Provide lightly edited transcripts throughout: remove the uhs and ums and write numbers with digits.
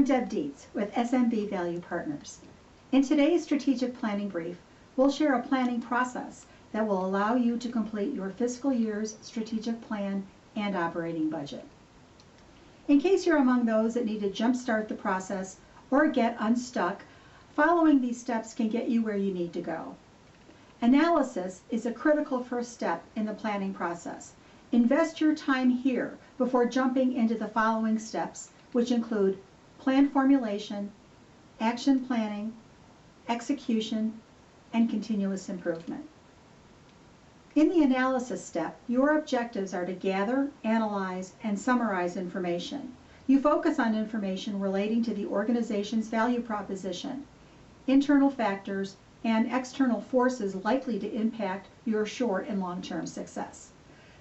Deb Dietz with SMB Value Partners. In today's strategic planning brief, we'll share a planning process that will allow you to complete your fiscal year's strategic plan and operating budget. In case you're among those that need to jumpstart the process or get unstuck, following these steps can get you where you need to go. Analysis is a critical first step in the planning process. Invest your time here before jumping into the following steps, which include plan formulation, action planning, execution, and continuous improvement. In the analysis step, your objectives are to gather, analyze, and summarize information. You focus on information relating to the organization's value proposition, internal factors, and external forces likely to impact your short and long-term success.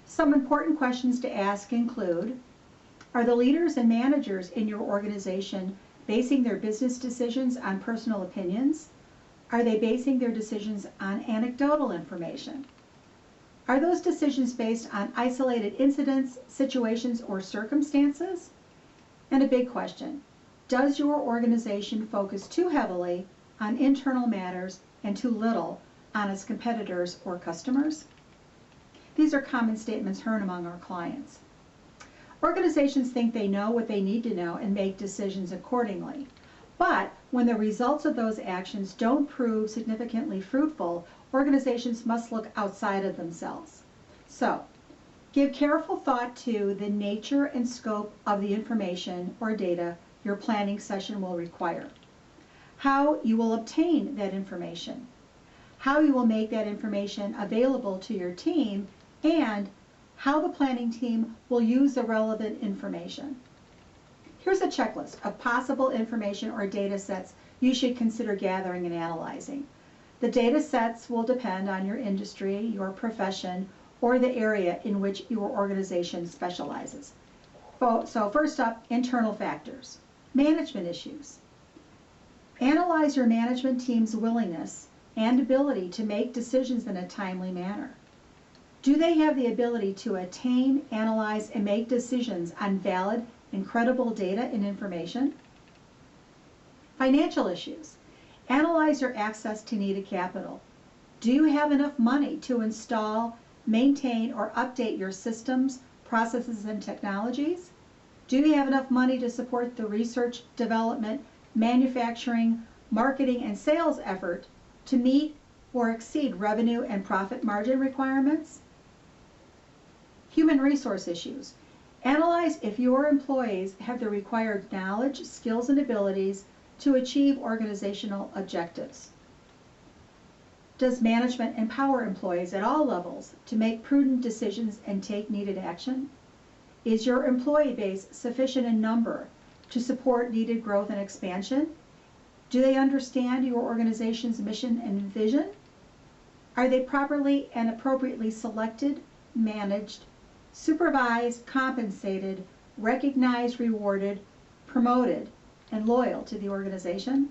Some important questions to ask include, are the leaders and managers in your organization basing their business decisions on personal opinions? Are they basing their decisions on anecdotal information? Are those decisions based on isolated incidents, situations, or circumstances? And a big question, does your organization focus too heavily on internal matters and too little on its competitors or customers? These are common statements heard among our clients. Organizations think they know what they need to know and make decisions accordingly. But when the results of those actions don't prove significantly fruitful, organizations must look outside of themselves. So, give careful thought to the nature and scope of the information or data your planning session will require, how you will obtain that information, how you will make that information available to your team, and how the planning team will use the relevant information. Here's a checklist of possible information or data sets you should consider gathering and analyzing. The data sets will depend on your industry, your profession, or the area in which your organization specializes. So first up, internal factors. Management issues. Analyze your management team's willingness and ability to make decisions in a timely manner. Do they have the ability to attain, analyze, and make decisions on valid and credible data and information? Financial issues. Analyze your access to needed capital. Do you have enough money to install, maintain, or update your systems, processes, and technologies? Do you have enough money to support the research, development, manufacturing, marketing, and sales effort to meet or exceed revenue and profit margin requirements? Human resource issues. Analyze if your employees have the required knowledge, skills, and abilities to achieve organizational objectives. Does management empower employees at all levels to make prudent decisions and take needed action? Is your employee base sufficient in number to support needed growth and expansion? Do they understand your organization's mission and vision? Are they properly and appropriately selected, managed, supervised, compensated, recognized, rewarded, promoted, and loyal to the organization?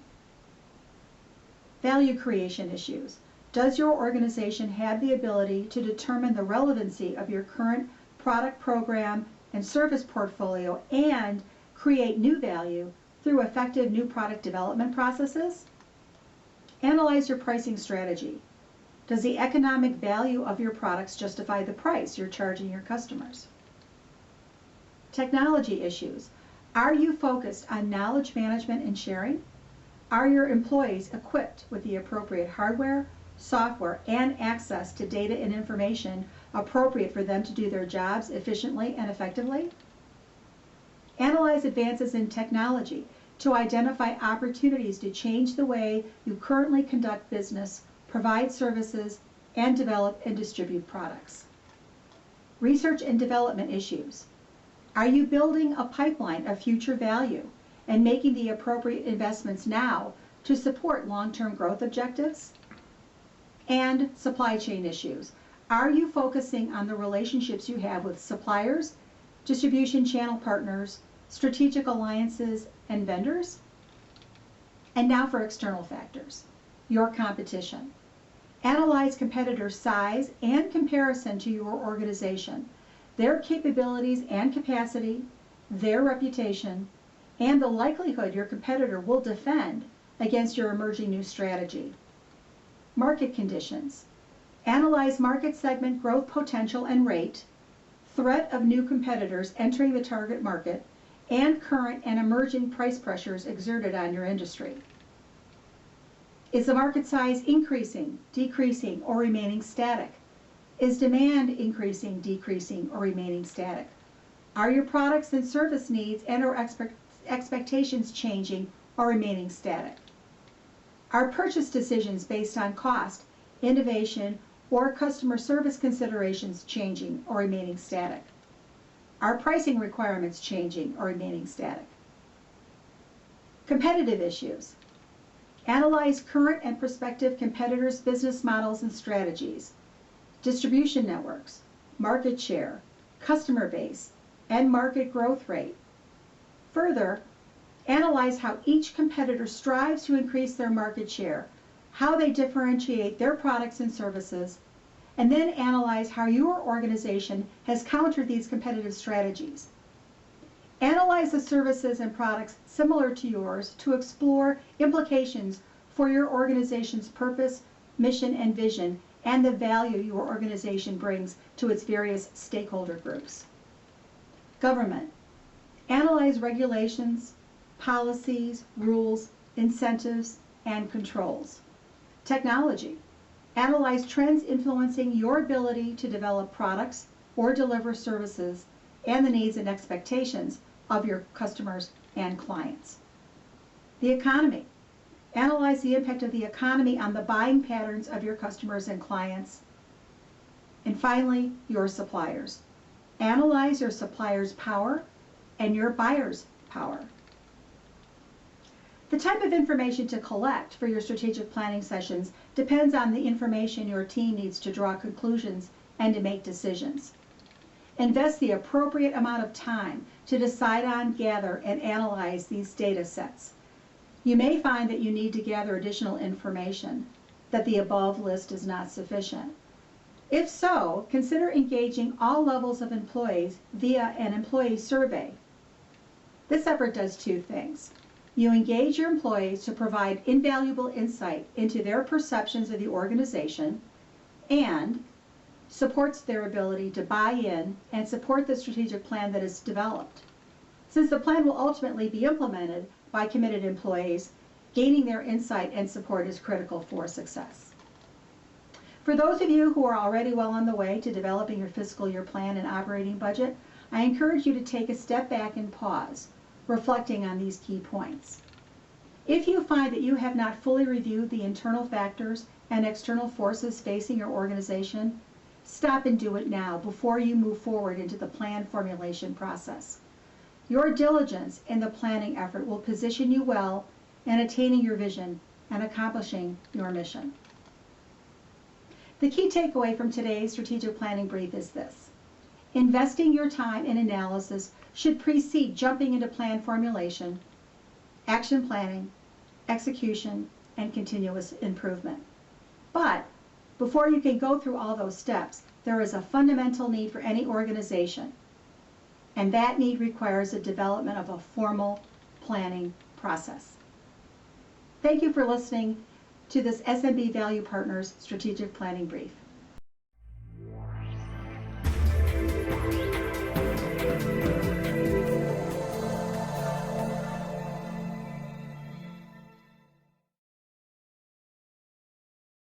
Value creation issues. Does your organization have the ability to determine the relevancy of your current product, program, and service portfolio and create new value through effective new product development processes? Analyze your pricing strategy. Does the economic value of your products justify the price you're charging your customers? Technology issues. Are you focused on knowledge management and sharing? Are your employees equipped with the appropriate hardware, software, and access to data and information appropriate for them to do their jobs efficiently and effectively? Analyze advances in technology to identify opportunities to change the way you currently conduct business, provide services, and develop and distribute products. Research and development issues. Are you building a pipeline of future value and making the appropriate investments now to support long-term growth objectives? And supply chain issues. Are you focusing on the relationships you have with suppliers, distribution channel partners, strategic alliances, and vendors? And now for external factors. Your competition. Analyze competitor size and comparison to your organization, their capabilities and capacity, their reputation, and the likelihood your competitor will defend against your emerging new strategy. Market conditions. Analyze market segment growth potential and rate, threat of new competitors entering the target market, and current and emerging price pressures exerted on your industry. Is the market size increasing, decreasing, or remaining static? Is demand increasing, decreasing, or remaining static? Are your products and service needs and/or expectations changing or remaining static? Are purchase decisions based on cost, innovation, or customer service considerations changing or remaining static? Are pricing requirements changing or remaining static? Competitive issues. Analyze current and prospective competitors' business models and strategies, distribution networks, market share, customer base, and market growth rate. Further, analyze how each competitor strives to increase their market share, how they differentiate their products and services, and then analyze how your organization has countered these competitive strategies. Analyze the services and products similar to yours to explore implications for your organization's purpose, mission, and vision, and the value your organization brings to its various stakeholder groups. Government. Analyze regulations, policies, rules, incentives, and controls. Technology. Analyze trends influencing your ability to develop products or deliver services and the needs and expectations of your customers and clients. The economy. Analyze the impact of the economy on the buying patterns of your customers and clients. And finally, your suppliers. Analyze your suppliers' power and your buyers' power. The type of information to collect for your strategic planning sessions depends on the information your team needs to draw conclusions and to make decisions. Invest the appropriate amount of time to decide on, gather, and analyze these data sets. You may find that you need to gather additional information, that the above list is not sufficient. If so, consider engaging all levels of employees via an employee survey. This effort does two things. You engage your employees to provide invaluable insight into their perceptions of the organization and supports their ability to buy in and support the strategic plan that is developed. Since the plan will ultimately be implemented by committed employees, gaining their insight and support is critical for success. For those of you who are already well on the way to developing your fiscal year plan and operating budget, I encourage you to take a step back and pause, reflecting on these key points. If you find that you have not fully reviewed the internal factors and external forces facing your organization, stop and do it now before you move forward into the plan formulation process. Your diligence in the planning effort will position you well in attaining your vision and accomplishing your mission. The key takeaway from today's strategic planning brief is this: investing your time in analysis should precede jumping into plan formulation, action planning, execution, and continuous improvement. But before you can go through all those steps, there is a fundamental need for any organization, and that need requires the development of a formal planning process. Thank you for listening to this SMB Value Partners Strategic Planning Brief.